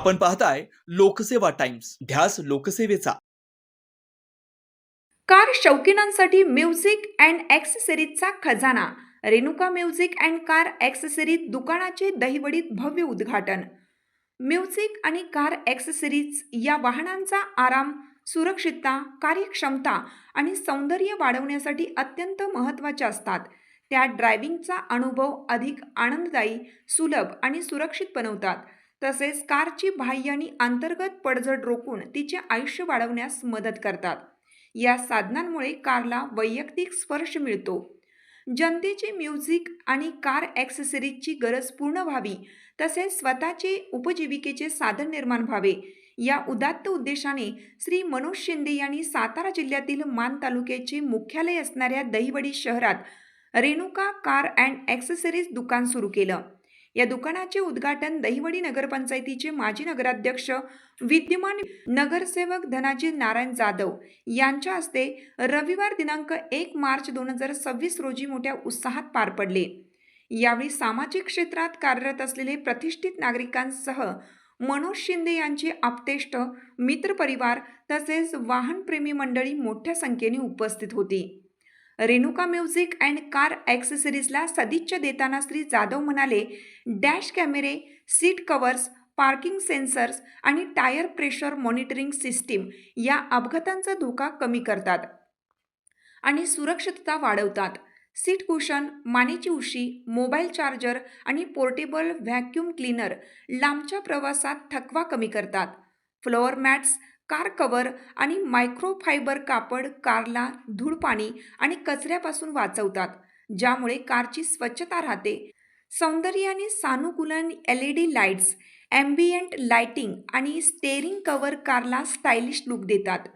आपण पाहताय लोकसेवा टाइम्स, ध्यास लोकसेवेचा. कार शौकीनांसाठी म्युझिक अँड ॲक्सेसरीजचा खजाना. Renuka music and car accessories दुकानाचे दहिवडीत भव्य उद्घाटन. म्युझिक आणि कार ॲक्सेसरीज या वाहनांचा आराम, सुरक्षितता, कार्यक्षमता आणि सौंदर्य वाढवण्यासाठी अत्यंत महत्त्वाच्या असतात. त्या ड्रायव्हिंगचा अनुभव अधिक आनंददायी, सुलभ आणि सुरक्षित बनवतात. तसेच कारची बाह्य आणि अंतर्गत पडझड रोखून तिचे आयुष्य वाढवण्यास मदत करतात. या साधनांमुळे कारला वैयक्तिक स्पर्श मिळतो. जनतेची म्युझिक आणि कार ॲक्सेसरीजची गरज पूर्ण व्हावी, तसेच स्वतःचे उपजीविकेचे साधन निर्माण व्हावे, या उदात्त उद्देशाने श्री मनोज शिंदे यांनी सातारा जिल्ह्यातील मान तालुक्याचे मुख्यालय असणाऱ्या दहिवडी शहरात रेणुका कार अँड ॲक्सेसरीज दुकान सुरू केलं. या दुकानाचे उद्घाटन दहिवडी नगरपंचायतीचे माजी नगराध्यक्ष, विद्यमान नगरसेवक धनाजी नारायण जाधव यांच्या हस्ते रविवार दिनांक 1 मार्च 2026 रोजी मोठ्या उत्साहात पार पडले. यावेळी सामाजिक क्षेत्रात कार्यरत असलेले प्रतिष्ठित नागरिकांसह मनोज शिंदे यांचे आप्तेष्ट, मित्रपरिवार तसेच वाहनप्रेमी मंडळी मोठ्या संख्येने उपस्थित होती. रेणुका म्युझिक अँड कार ॲक्सेसरीजला सदिच्छा देताना श्री जाधव म्हणाले, डॅश कॅमेरे, सीट कव्हर्स, पार्किंग सेन्सर्स आणि टायर प्रेशर मॉनिटरिंग सिस्टीम या अपघातांचा धोका कमी करतात आणि सुरक्षितता वाढवतात. सीट कुशन, मानेची उशी, मोबाईल चार्जर आणि पोर्टेबल व्हॅक्यूम क्लीनर लांबच्या प्रवासात थकवा कमी करतात. फ्लोअर मॅट्स, कार कव्हर आणि मायक्रोफायबर कापड कारला धूळ, पाणी आणि कचऱ्यापासून वाचवतात, ज्यामुळे कारची स्वच्छता राहते. सौंदर्य आणि सानुकूलन LED लाईट्स, ॲम्बियंट लाइटिंग आणि स्टेअरिंग कव्हर कारला स्टायलिश लुक देतात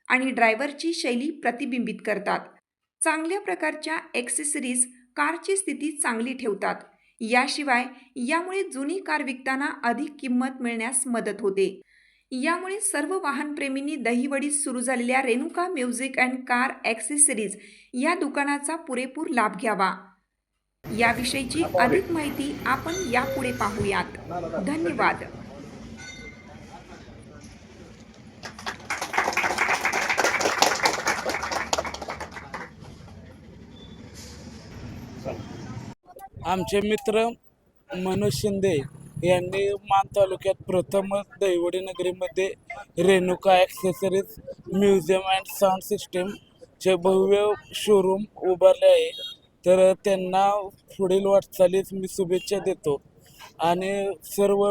आणि ड्रायव्हरची शैली प्रतिबिंबित करतात. चांगल्या प्रकारच्या ॲक्सेसरीज कारची स्थिती चांगली ठेवतात. याशिवाय यामुळे जुनी कार विकताना अधिक किंमत मिळण्यास मदत होते. यामुळे सर्व वाहनप्रेमींनी दहिवडीत सुरू झालेल्या Renuka music and car accessories या दुकानाचा पुरेपूर लाभ घ्यावा. याविषयीची अधिक माहिती आपण यापुढे पाहूयात. धन्यवाद. आमचे मित्र मनोज शिंदे यांनी मान तालुक्यात प्रथमच दहिवडी नगरीमध्ये Renuka accessories museum and sound सिस्टीमचे भव्य शोरूम उभारले आहे. तर त्यांना पुढील वाटचालीस मी शुभेच्छा देतो आणि सर्व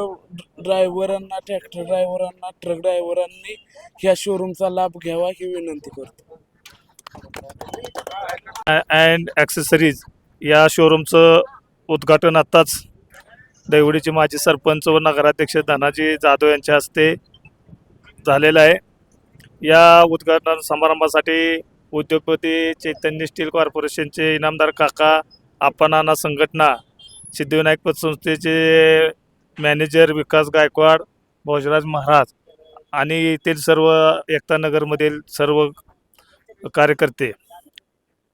ड्रायव्हरांना, ट्रॅक्टर ड्रायव्हरांना, ट्रक ड्रायव्हरांनी ह्या शोरूमचा लाभ घ्यावा ही विनंती करतो. अँड ॲक्सेसरीज या शोरूमचं उद्घाटन आत्ताच दहिवडीचे माजी सरपंच व नगराध्यक्ष धनाजी जाधव यांच्या हस्ते झालेलं आहे. या उद्घाटन समारंभासाठी उद्योगपती चैतन्य स्टील कॉर्पोरेशनचे इनामदार काका, आपणाना संघटना, सिद्धिविनायक पतसंस्थेचे मॅनेजर विकास गायकवाड, भोजराज महाराज आणि येथील सर्व एकता नगरमधील सर्व कार्यकर्ते,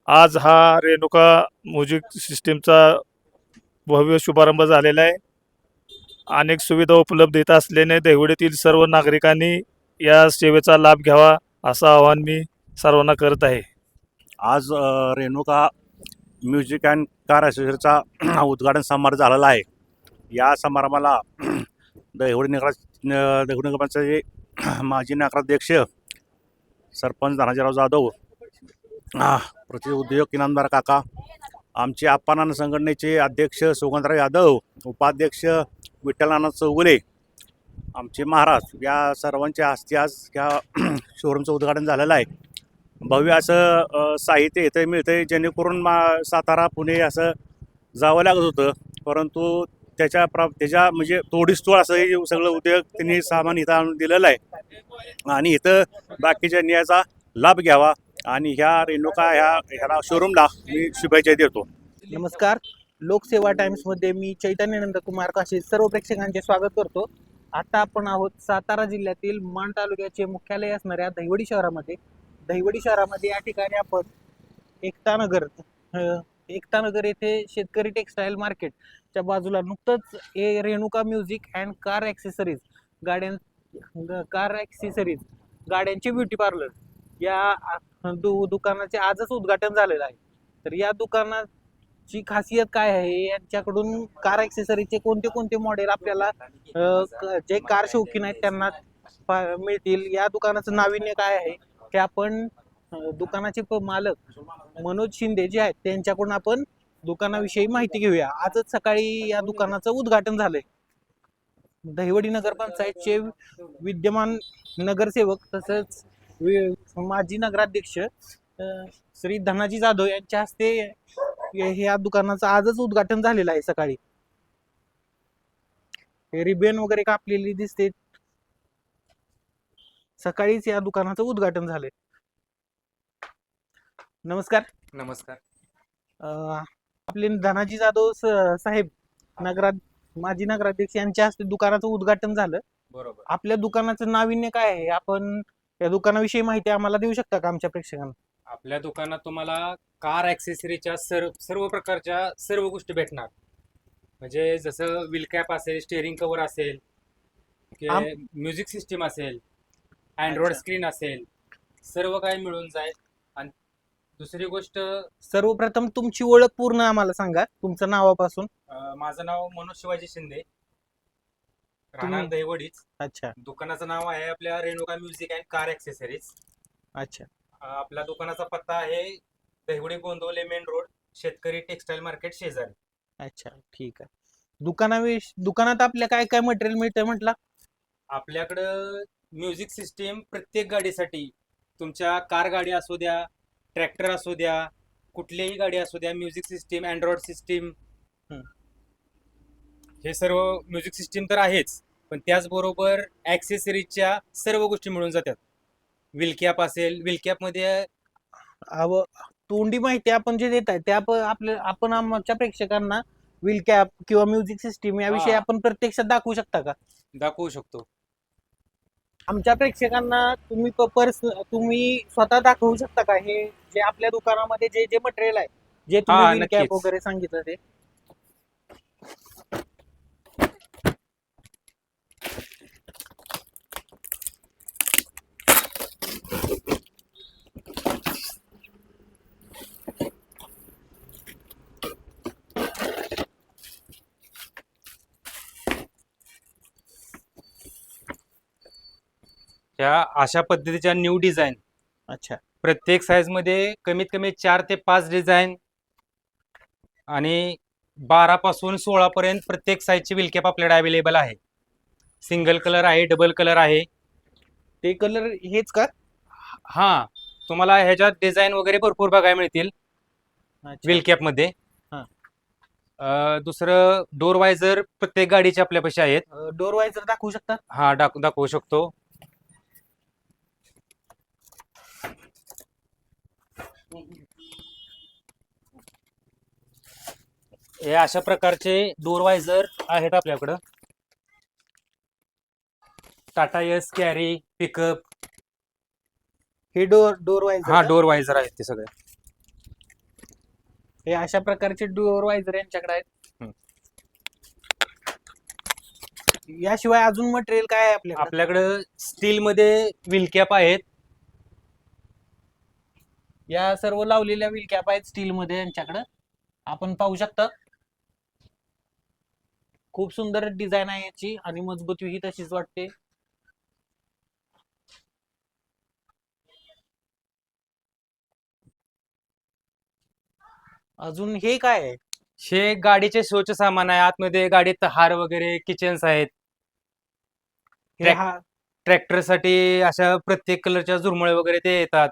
आज हा रेणुका म्युझिक सिस्टीमचा भव्य शुभारंभ झालेला आहे. अनेक सुविधा उपलब्ध येत असल्याने दहिवडीतील सर्व नागरिकांनी या सेवेचा लाभ घ्यावा असं आवाहन मी सर्वांना करत आहे. आज रेणुका म्युझिक अँड कार ॲक्सेसरीजचा उद्घाटन समारंभ झालेला आहे. या समारंभाला दहिवडी नगरपंचायतीचे माजी नगराध्यक्ष सरपंच धनाजीराव जाधव, प्रति उद्योग इनामदार काका, आमचे आपणाना संघटनेचे अध्यक्ष सुगंधराव यादव, उपाध्यक्ष विठ्ठलनाना चौगुले, आमचे महाराज, या सर्वांच्या हस्ते आज ह्या शोरूमचं उद्घाटन झालेलं आहे. भव्य असं साहित्य इथं मिळतं, जेणेकरून सातारा, पुणे असं जावं लागत होतं, परंतु त्याच्या म्हणजे तोडीस-तोड असं हे सगळं उद्योग त्यांनी सामान इथं आणून दिलेलं आहे आणि इथं बाकीच्यांनी याचा लाभ घ्यावा आणि ह्या रेणुका ह्याला शोरूमला मी शुभेच्छा देतो. नमस्कार. लोकसेवा टाइम्समध्ये मी चैतन्य नंदकुमार काशी सर्व प्रेक्षकांचे स्वागत करतो. आता आपण आहोत सातारा जिल्ह्यातील मान तालुक्याचे मुख्यालय असणाऱ्या दहिवडी शहरामध्ये. दहिवडी शहरामध्ये या ठिकाणी आपण एकता नगर येथे शेतकरी टेक्सटाईल मार्केटच्या बाजूला नुकतंच Renuka music and car accessories car accessories, गाड्यांचे ब्युटी पार्लर या दुकानाचे आजच उद्घाटन झालेलं आहे. तर या दुकानाची खासियत काय आहे, यांच्याकडून कार ॲक्सेसरीजचे कोणते कोणते मॉडेल आपल्याला जे कार शौकीन आहेत त्यांना मिळतील, या दुकानाचं नाविन्य काय आहे हे आपण दुकानाचे मालक मनोज शिंदे जे आहेत त्यांच्याकडून आपण दुकानाविषयी माहिती घेऊया. आजच सकाळी या दुकानाचं उद्घाटन झालंय. दहिवडी नगरपंचायतचे विद्यमान नगरसेवक तसंच माजी नगराध्यक्ष श्री धनाजी जाधव यांच्या हस्ते या दुकानाचं आजच उद्घाटन झालेलं आहे. सकाळी रिबेन वगैरे कापलेली दिसते. सकाळीच या दुकानाचं उद्घाटन झालंय. नमस्कार. नमस्कार. आपले धनाजी जाधव साहेब माजी नगराध्यक्ष यांच्या हस्ते दुकानाचं उद्घाटन झालं. बरोबर. आपल्या दुकानाचं नाविन्य काय आहे, आपण या दुकानाविषयी माहिती आम्हाला देऊ शकता का आमच्या प्रेक्षकांना? आपल्या दुकानात तुम्हाला कार ॲक्सेसरीच्या सर्व प्रकारच्या सर्व गोष्टी भेटणार. म्हणजे जसं व्हील कॅप असेल, स्टेअरिंग कव्हर असेल, म्युझिक सिस्टीम असेल, अँड्रॉइड स्क्रीन असेल, सर्व काही मिळून जाईल. आणि दुसरी गोष्ट, सर्वप्रथम तुमची ओळख पूर्ण आम्हाला सांगा, तुमचं नावापासून. माझं नाव मनोज शिवाजी शिंदे, राहणार दहिवडीच. अच्छा दुकानाचं नाव आहे आपल्या Renuka music and car accessories. अच्छा. आपल्या दुकानाचा पत्ता आहे दहिवडी गोंदवले मेन रोड, शेतकरी टेक्सटाईल मार्केट शेजारी. अच्छा ठीक आहे. दुकानात आपल्या काय काय मटेरियल मिळतंय म्हटलं? आपल्याकडं म्युझिक सिस्टीम प्रत्येक गाडीसाठी, तुमच्या कार गाडी असू द्या, ट्रॅक्टर असू द्या, कुठलीही गाडी असू द्या, म्युझिक सिस्टीम, अँड्रॉइड सिस्टीम, हे सर्व म्युझिक सिस्टीम तर आहेच, पण त्याचबरोबर ॲक्सेसरीजच्या सर्व गोष्टी मिळून जातात. व्हील कॅप असेल, व्हील कॅपमध्ये तोंडी माहिती आपण जे देत आहे त्या आपण आमच्या प्रेक्षकांना व्हील कॅप किंवा म्युझिक सिस्टीम याविषयी आपण प्रत्यक्षात दाखवू शकता का? दाखवू शकतो. आमच्या प्रेक्षकांना तुम्ही स्वतः दाखवू शकता का हे जे आपल्या दुकानामध्ये जे जे मटेरियल आहे, जे तुम्ही व्हील कॅप नक्कीच. वगैरे सांगितलं ते? ह्या अशा पद्धतीच्या न्यू डिझाईन, अच्छा. प्रत्येक साईजमध्ये कमीत कमी 4 ते 5 डिझाईन आणि 12 पासून 16 पर्यंत प्रत्येक साईजची व्हील कॅप आपल्याकडे अवेलेबल आहे. सिंगल कलर आहे, डबल कलर आहे. ते कलर हेच का? हा, तुम्हाला ह्याच्यात डिझाईन वगैरे भरपूर बघायला मिळतील व्हील कॅप मध्ये. दुसरं डोर वायझर प्रत्येक गाडीचे आपल्यापाशी आहेत. डोर वायझर दाखवू शकता? हा, दाखवू शकतो. हे अशा प्रकारचे डोर वायझर आहेत आपल्याकडं. टाटा यस, कॅरी, पिकअप, हे डोर वायझर? हा डोर वायझर आहेत ते सगळे. हे अशा प्रकारचे डोर वायझर यांच्याकडे आहेत. याशिवाय अजून मटेरियल काय आहे आपल्याकडे? आपल्याकडं स्टील मध्ये व्हील कॅप आहेत. या सर्व लावलेल्या व्हील कॅप आहेत स्टील मध्ये यांच्याकडे, आपण पाहू शकता. खूप सुंदर डिझाईन आहे याची आणि मजबूती ही तशीच वाटते. अजून हे काय आहे? हे गाडीचे शोचे सामान आहे. आतमध्ये गाडीत हार वगैरे, किचन्स आहेत. ट्रॅक्टर साठी अशा प्रत्येक कलरच्या झुरमुळे वगैरे ते येतात.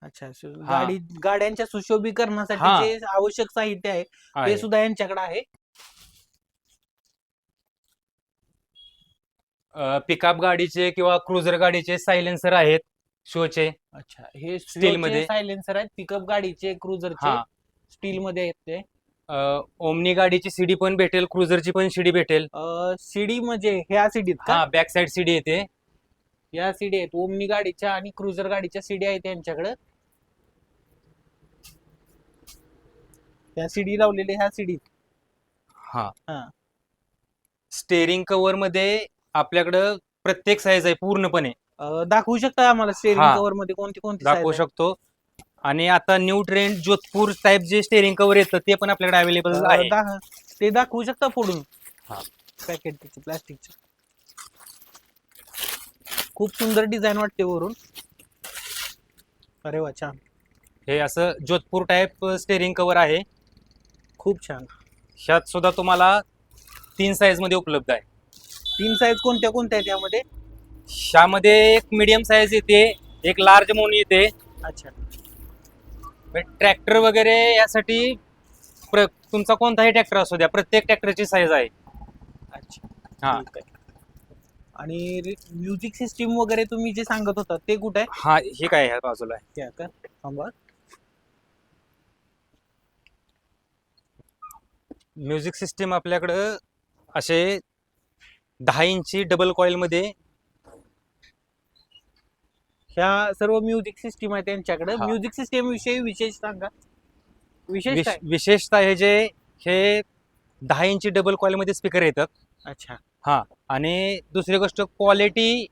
अच्छा. गाड्यांच्या सुशोभीकरणासाठी जे आवश्यक साहित्य आहे ते सुद्धा यांच्याकडे आहे. पिकअप गाडीचे किंवा क्रुझर गाडीचे सायलेन्सर आहेत शोचे. अच्छा. हे स्टील मध्ये सायलेन्सर आहेत. पिकअप गाडीचे, क्रुझरचे स्टील मध्ये आहेत ते. ओमनी गाडीची सीडी पण भेटेल, क्रुझरची पण सीडी भेटेल. सीडी म्हणजे ह्या सीडीत का? हा, बॅक साइड सीडी येते. या सीडी आहेत ओमनी गाडीच्या आणि क्रुझर गाडीच्या सीडी आहेत यांच्याकडे. त्या सीडी लावलेल्या ह्या सीडी. हा. स्टेअरिंग कव्हर मध्ये आपल्याकडं प्रत्येक साईज आहे पूर्णपणे दाखवू शकता आम्हाला स्टेअरिंग हा. कव्हर मध्ये कोणती कोणती दाखवू size आहे? शकतो. आणि आता न्यू ट्रेंड जोधपूर टाईप जे स्टेअरिंग कव्हर येतं ते पण आपल्याकडे अवेलेबल आहे. ते दाखवू शकता फोडून हा. पॅकेट त्याचे प्लास्टिकचे. खूप सुंदर डिझाईन वाटते वरून. अरे वा, छान, हे असं जोधपूर टाईप स्टेअरिंग कव्हर आहे. खूप छान. ह्यात सुद्धा तुम्हाला 3 साईज मध्ये उपलब्ध आहे. 3 साईज कोणत्या कोणत्या आहेत यामध्ये? ह्यामध्ये एक मीडियम साईज येते, एक लार्ज म्हणून येते. अच्छा, ट्रॅक्टर वगैरे यासाठी तुमचा कोणताही ट्रॅक्टर असू द्या, प्रत्येक ट्रॅक्टरची साईज आहे. अच्छा, हा. ठीक आहे. आणि म्युझिक सिस्टीम वगैरे तुम्ही जे सांगत होता ते कुठे आहे? हा, हे काय ह्या बाजूला आहे. त्या का थांबा. म्युझिक सिस्टीम आपल्याकडं असे 10 इंची डबल कॉईल मध्ये. ह्या सर्व म्युझिक सिस्टीम आहे त्यांच्याकडे. हा. म्युझिक सिस्टीम विषयी विशेष सांगा. विशेष काय? विशेषतः हे 10 इंची डबल कॉईल मध्ये स्पीकर येतात. अच्छा, हा. आणि दुसरी गोष्ट क्वालिटी,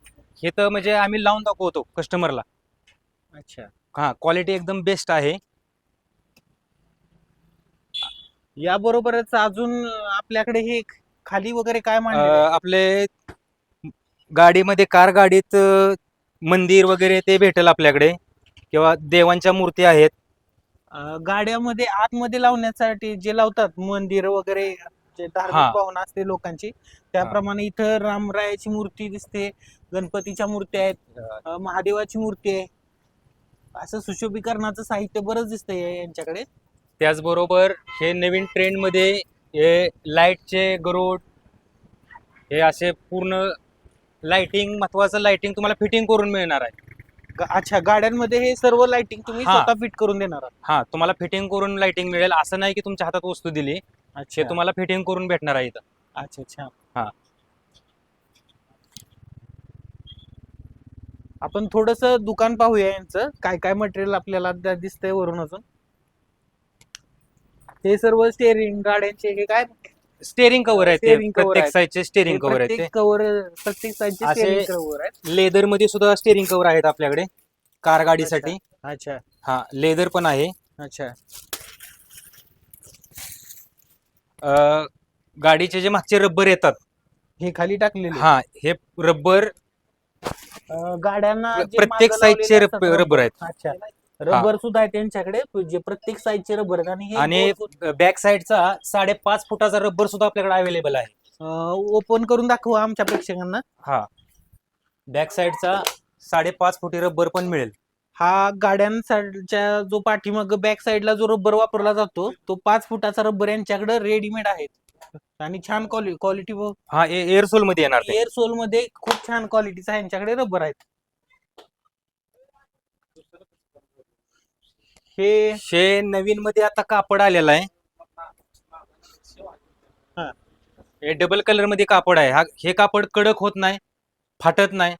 हे तर म्हणजे आम्ही लावून दाखवतो कस्टमरला. अच्छा. हा, क्वालिटी एकदम बेस्ट आहे. याबरोबरच अजून आपल्याकडे हे खाली वगैरे काय मांडलेलं आहे? आपले गाडीमध्ये, कार गाडीत मंदिर वगैरे ते भेटेल आपल्याकडे, किंवा देवांच्या मूर्ती आहेत. गाड्यामध्ये आतमध्ये लावण्यासाठी जे लावतात मंदिर वगैरे, जे धार्मिक हा. भावना असते लोकांची, त्याप्रमाणे इथं रामरायाची मूर्ती दिसते, गणपतीच्या मूर्ती आहेत, महादेवाची मूर्ती आहे. असं सुशोभीकरणाचं साहित्य बरंच दिसतंय यांच्याकडे. त्याचबरोबर हे नवीन ट्रेंड मध्ये हे लाईटचे गरुड, हे असे पूर्ण लाइटिंग, महत्वाचं लाइटिंग तुम्हाला फिटिंग करून मिळणार आहे. अच्छा, गाड्यांमध्ये हे सर्व लाइटिंग तुम्ही हा. स्वतः फिट करून देणार आहात? हा, तुम्हाला फिटिंग करून लाइटिंग मिळेल. असं नाही की तुमच्या हातात वस्तू दिली, अच्छा, हे तुम्हाला फिटिंग करून भेटणार आहे इथं. अच्छा, अच्छा. हा. आपण थोडस दुकान पाहूया यांचं, काय काय मटेरियल आपल्याला दिसतंय वरून अजून. हे सर्व स्टेअरिंग गाड्यांचे हे काय? स्टेअरिंग कव्हर आहे ते, Steering cover प्रत्येक आहेत. साईजचे स्टेअरिंग कव्हर आहे ते. प्रत्येक साईजचे असे स्टेअरिंग कव्हर आहेत. लेदर मध्ये सुद्धा स्टेअरिंग कव्हर आहेत आपल्याकडे कार गाडीसाठी. अच्छा, हा, लेदर पण आहे. अच्छा. गाडीचे जे मागचे रबर येतात, हे खाली टाकलेले हा, हे रबर गाड्यांना जे प्रत्येक मागं साईजचे लावलेले असतात रबर आहेत. अच्छा, रबर सुद्धा आहे त्यांच्याकडे, जे प्रत्येक साईजचे रबर आहेत. आणि आणि हे बॅक साईडचा 5.5 फुटाचा रबर सुद्धा आपल्याकडे अवेलेबल आहे. ओपन करून दाखवा आमच्या प्रेक्षकांना. हा, बॅक साईडचा 5.5 फुटी रबर पण मिळेल. हा गाड्यांच्या जो पाठीमाग बॅक साईडला जो रबर वापरला जातो तो 5 फुटाचा रबर यांच्याकडे रेडीमेड आहे. आणि छान क्वालिटी हा, एअर सोल मध्ये येणार ते. एअर सोल मध्ये खूप छान क्वालिटीचा यांच्याकडे रबर आहेत. हे नवीन मध्ये आता कापड आलेला आहे. हा. हे डबल कलर मध्ये कापड आहे. हे कापड कडक होत नाही, फाटत नाही.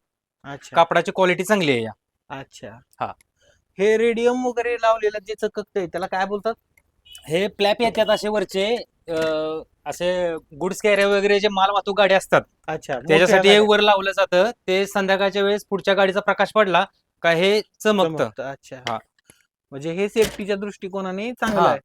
अच्छा, कापडाची क्वालिटी चांगली आहे. अच्छा. हा. हे रेडियम वगैरे लावलेलं जे चककतंय त्याला काय बोलतात? हे फ्लॅप येतात असे वरचे, असे गुड्स कॅरियर वगैरे जे माल वाहतूक गाडी असतात, अच्छा, त्याच्यासाठी हे मोठ्या वर लावलं जातं. ते संध्याकाळच्या वेळेस पुढच्या गाडीचा प्रकाश पडला का हे चमकतं. चमकतं. अच्छा, हा. म्हणजे हे सेफ्टीच्या दृष्टिकोनाने चांगलं हा. आहे.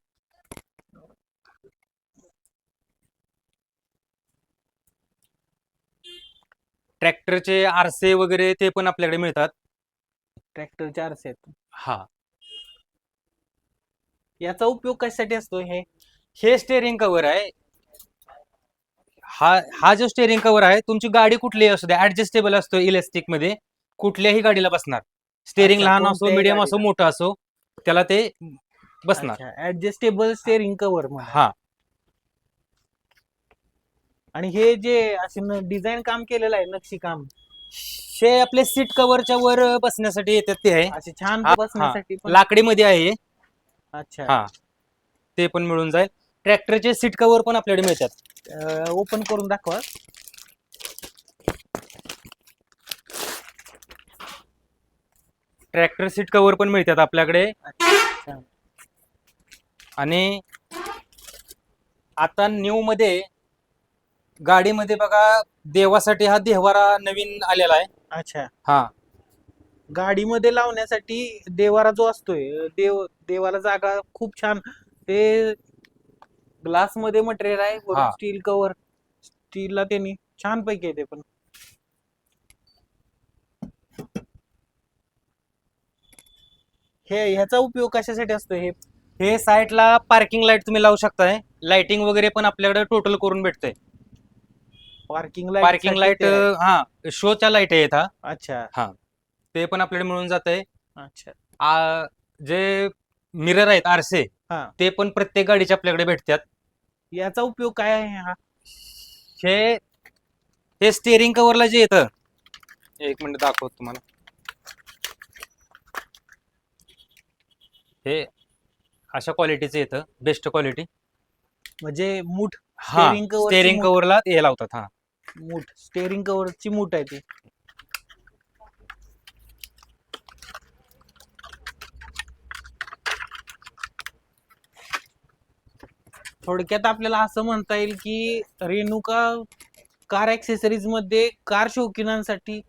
ट्रॅक्टरचे आरसे वगैरे ते पण आपल्याकडे मिळतात. ट्रॅक्टरचे आरसे आहेत. हा, याचा उपयोग कशासाठी असतो? हे स्टेअरिंग कव्हर आहे. हा जो स्टेअरिंग कव्हर आहे, तुमची गाडी कुठलीही असू द्या, ऍडजस्टेबल असतो, इलेस्टिक मध्ये कुठल्याही गाडीला बसणार. स्टेअरिंग अच्छा, लहान असो, कोणत्याही मिडियम असो, गाडीला. मोठं असो, त्याला ते बसणार. Adjustable steering cover. हा. आणि हे जे असे डिझाईन काम केलेलं आहे, नक्षी काम, हे आपले सीट कव्हरच्या वर बसण्यासाठी येतात ते आहे. असे छान हा, बसण्यासाठी पण. लाकडीमध्ये आहे. अच्छा, हा, ते पण मिळून जाईल. ट्रॅक्टरचे सीट कव्हर पण आपल्याकडे मिळतात. ओपन करून दाखवा. ट्रॅक्टर सीट कव्हर पण मिळतात आपल्याकडे. अच्छा. आणि आता न्यू मध्ये गाडीमध्ये बघा देवासाठी हा देव्हारा नवीन आलेला आहे. अच्छा, हा गाडीमध्ये लावण्यासाठी देवारा जो असतोय देवाला जागा खूप छान, ते ग्लास मध्ये मटेरियल आहे, वरून हा. स्टील कव्हर, स्टीलला त्यांनी छान पैकी आहे ते पण. ह्याचा उपयोग कशासाठी असतो हे? हे साईडला पार्किंग लाईट तुम्ही लावू शकताय. लाइटिंग वगैरे पण आपल्याकडे टोटल करून भेटतंय. पार्किंग लाईट पार्किंग लाईट हा शोच्या लाईट आहेत हा. अच्छा ते पण आपल्याकडे मिळून जात अच्छा. जे मिरर आहेत आरसे हा. ते पण प्रत्येक गाडीचे आपल्याकडे भेटतात. याचा उपयोग काय आहे हा? हे स्टेअरिंग कव्हरला जे येतं, एक मिनिट दाखवतो तुम्हाला. हे अशा क्वालिटीचं येतं, बेस्ट क्वालिटी. म्हणजे मूठ, हा steering cover ची स्टेअरिंग मूठ. कव्हरला हे लावतात. हा मूठ, स्टेअरिंग कव्हरची मूठ आहे ती. थोडक्यात आपल्याला असं म्हणता येईल की रेणुका कार ऍक्सेसरीज मध्ये कार शौकीनांसाठी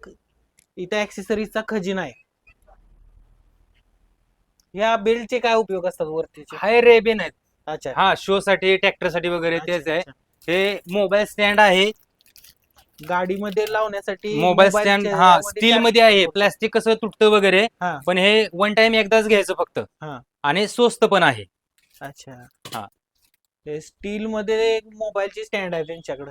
इथं ऍक्सेसरीजचा खजिना आहे. या बेल्टचे काय उपयोग असतात वरतीचे? हाय रेबिन आहेत. अच्छा हा शो साठी ट्रॅक्टर साठी वगैरे अच्छा, तेच आहे. अच्छा. हे मोबाईल स्टँड आहे. गाडीमध्ये लावण्यासाठी मोबाईल स्टँड हा स्टील मध्ये आहे. प्लास्टिक. प्लास्टिक कसं तुटतं वगैरे, हा. पण हे वन टाइम एकदाच घ्यायचं फक्त. हा. आणि स्वस्त पण आहे. अच्छा हा. हे स्टील मध्ये मोबाईलची स्टँड आहे त्यांच्याकडे.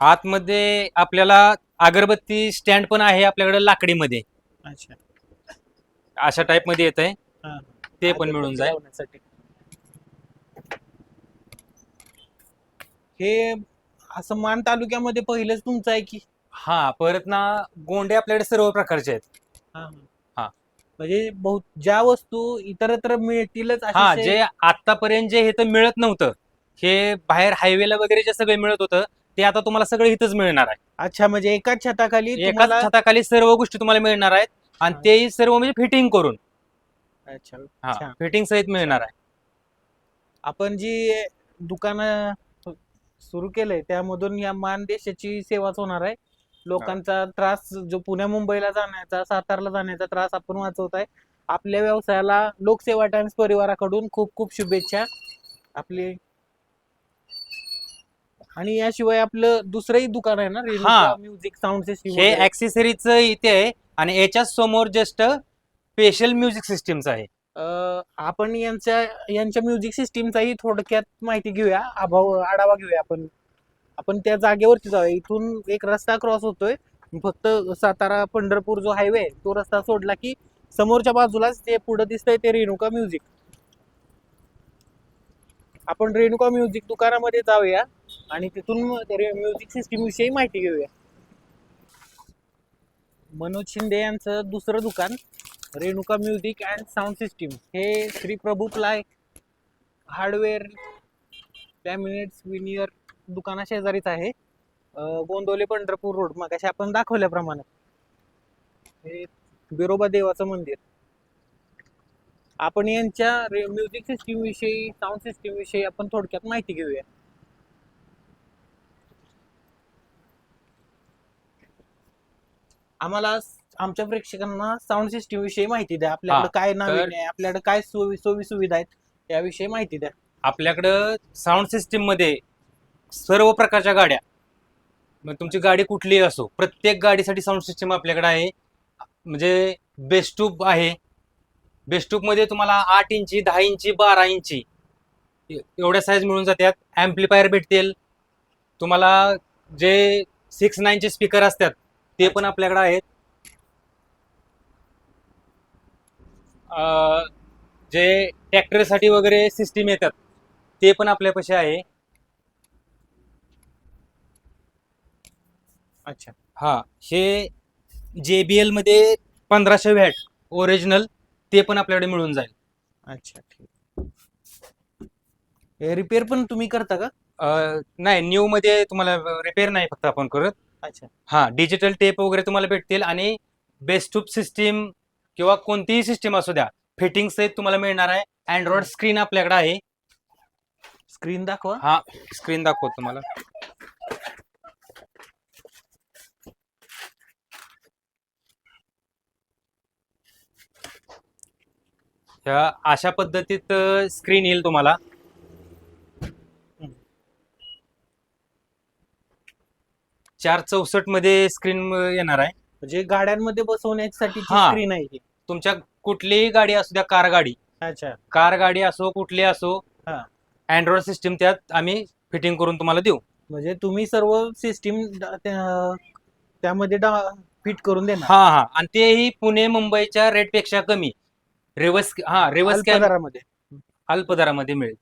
आतमध्ये आपल्याला अगरबत्ती स्टँड पण आहे आपल्याकडे लाकडीमध्ये. अच्छा अशा टाइप मध्ये येत आहे. हा. ते पण मिळून जाईल. लावण्यासाठी. हे असं मान तालुक्यामध्ये पहिलंच तुमचं आहे की? हा परत ना गोंडे आपल्याकडे सर्व प्रकारचे आहेत. हा. हा. म्हणजे ज्या वस्तू इतरत्र मिळतीलच हा असे जे आतापर्यंत जे हे तर मिळत नव्हतं, हे बाहेर हायवेला वगैरे जे सगळे मिळत होतं ते आता तुम्हाला सगळं इथंच मिळणार आहे. अच्छा, म्हणजे एकाच छताखाली एकाच तुम्हाला. छताखाली सर्व गोष्टी तुम्हाला मिळणार आहेत. आणि हा. तेही सर्व म्हणजे फिटिंग करून. अच्छा हा छान. फिटिंग सहित मिळणार आहे. आपण जी दुकानं सुरू केलंय त्यामधून या मानदेशाची सेवाच होणार आहे. लोकांचा त्रास, जो पुण्या मुंबईला जाण्याचा, सातारला जाण्याचा त्रास आपण वाचवत आहे. आपल्या व्यवसायाला लोकसेवा टाइम्स परिवाराकडून खूप खूप शुभेच्छा. आपले आणि याशिवाय आपलं दुसरंही दुकान आहे ना, रेणुका म्युझिक साऊंड सिस्टीम. हे ऍक्सेसरीज इथे आहे आणि याच्या समोर जस्ट स्पेशल म्युझिक सिस्टीमच आहे. आपण यांच्या म्युझिक सिस्टीमचाही थोडक्यात माहिती घेऊया, आढावा घेऊया. आपण त्या जागेवरती जाऊया. इथून एक रस्ता क्रॉस होतोय, फक्त सातारा पंढरपूर जो हायवे आहे तो रस्ता सोडला की समोरच्या बाजूलाच ते पुढे दिसतंय ते रेणुका म्युझिक. आपण रेणुका म्युझिक दुकानामध्ये जाऊया आणि तिथून म्युझिक सिस्टीम विषयी माहिती घेऊया. मनोज शिंदे यांचं दुसरं दुकान Renuka music and sound system हे Shri Prabhu ply hardware laminates veneer दुकाना शेजारीच आहे. गोंदवले पंढरपूर रोड, मगाशी आपण दाखवल्याप्रमाणे हे बिरोबा देवाचं मंदिर. आपण यांच्या म्युझिक सिस्टीम विषयी, साऊंड सिस्टीम विषयी आपण थोडक्यात माहिती घेऊया. आम्हाला आमच्या प्रेक्षकांना साऊंड सिस्टीम विषयी माहिती द्या. आपल्याकडे काय नवीन आहे, आपल्याकडे काय सोयी सुविधा आहेत याविषयी माहिती द्या. आपल्याकडं साऊंड सिस्टीम मध्ये सर्व प्रकारच्या गाड्या, मग तुमची गाडी कुठलीही असो, प्रत्येक गाडीसाठी साऊंड सिस्टीम आपल्याकडे आहे. म्हणजे बेस्टूप आहे. बेस्टूप मध्ये तुम्हाला 8 इंची, 10 इंची, 12 इंची एवढ्या साईज मिळून जातात. ॲम्प्लिफायर भेटतील तुम्हाला. जे 6-9 चे स्पीकर असतात ते पण आपल्याकडे आहेत. जे ट्रॅक्टरसाठी वगैरे सिस्टीम येतात ते पण आपल्यापाशी आहे. अच्छा. हा हे JBL मध्ये 1500 वॅट ओरिजिनल ते पण आपल्याकडे मिळून जाईल. अच्छा ठीक. हे रिपेअर पण तुम्ही करता का? नाही, न्यू मध्ये तुम्हाला रिपेअर नाही फक्त आपण करत. अच्छा. हा डिजिटल टेप वगैरे तुम्हाला भेटतील आणि बेस्टूप सिस्टीम किंवा कोणतीही सिस्टीम असू द्या फिटिंग सहित तुम्हाला मिळणार आहे. अँड्रॉइड स्क्रीन आपल्याकडे आहे. स्क्रीन दाखवा. हा, स्क्रीन दाखवतो तुम्हाला. ह्या अशा पद्धतीत स्क्रीन येईल तुम्हाला. चार 64 मध्ये स्क्रीन येणार आहे. म्हणजे गाड्यांमध्ये बसवण्यासाठी हा. स्क्रीन आहे ही. तुमच्या कुठलीही गाडी असू द्या, कार गाडी, अच्छा. कार गाडी असो, कुठली असो, हा. अँड्रॉइड सिस्टीम त्यात आम्ही फिटिंग करून तुम्हाला देऊ. म्हणजे तुम्ही सर्व सिस्टीम त्यामध्ये फिट करून देणार हा हा, आणि तेही पुणे मुंबईच्या रेट पेक्षा कमी. रिवर्स अल्प दरामध्ये. अल्प दरामध्ये मिळेल.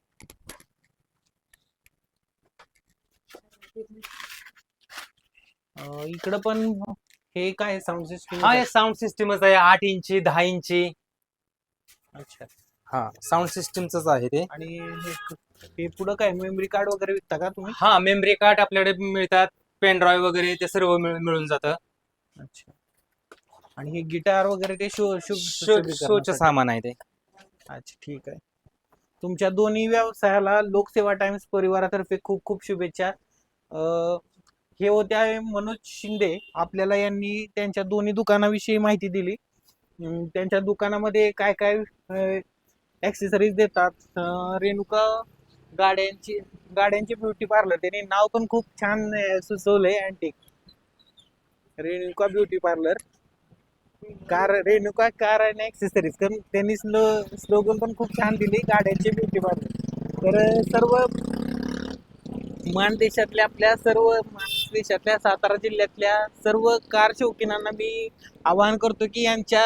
इकडं पण हे काय साऊंड सिस्टीम? हा, हे साऊंड सिस्टीमच आहे. 8 इंची 10 इंची. अच्छा. हा, साऊंड सिस्टीमच आहे ते. आणि हे पुढं काय मेमरी कार्ड वगैरे विकता का तुम्ही? हा, मेमरी कार्ड आपल्याकडे मिळतात. पेन ड्राईव्ह वगैरे ते सर्व मिळून जातं. अच्छा. आणि हे गिटार वगैरे ते शोचं सामान आहे ते. अच्छा, ठीक आहे. तुमच्या दोन्ही व्यवसायाला लोकसेवा टाइम्स परिवारातर्फे खूप खूप शुभेच्छा. हे होते आहे मनोज शिंदे. आपल्याला यांनी त्यांच्या दोन्ही दुकानाविषयी माहिती दिली. त्यांच्या दुकानामध्ये काय काय ॲक्सेसरीज देतात. रेणुका गाड्यांची ब्युटी पार्लर, त्यांनी नाव पण खूप छान सुचवलंय. Antique Renuka beauty parlour, Renuka car आणि ॲक्सेसरीज. कारण त्यांनी स्लोगन पण खूप छान दिली, गाड्यांचे ब्युटी पार्लर. तर सर्व देशातल्या सातारा जिल्ह्यातल्या सर्व कार शौकीनांना मी आवाहन करतो की यांच्या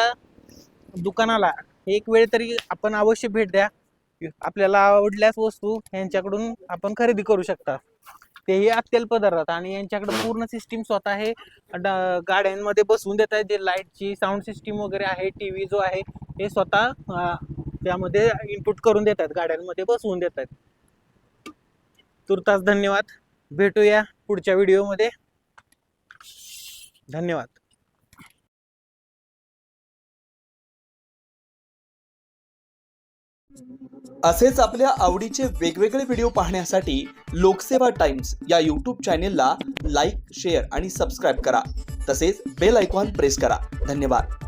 दुकानाला एक वेळ तरी आपण अवश्य भेट द्या. आपल्याला आवडल्यास वस्तू यांच्याकडून आपण खरेदी करू शकता. तेही अत्यल्प दरात. आणि यांच्याकडे पूर्ण सिस्टीम स्वतः हे गाड्यांमध्ये बसवून देत आहेत. जे लाईटची साऊंड सिस्टीम वगैरे आहे, टीव्ही जो आहे हे स्वतः त्यामध्ये इनपुट करून देतात, गाड्यांमध्ये बसवून देतात. तुर्तास धन्यवाद. भेटूया पुढच्या व्हिडिओमध्ये. धन्यवाद. असेच आपल्या आवडीचे वेगवेगळे व्हिडिओ पाहण्यासाठी लोकसेवा टाइम्स या यूट्यूब चॅनेलला लाईक, शेअर आणि सबस्क्राईब करा. तसेच बेल आयकॉन प्रेस करा. धन्यवाद.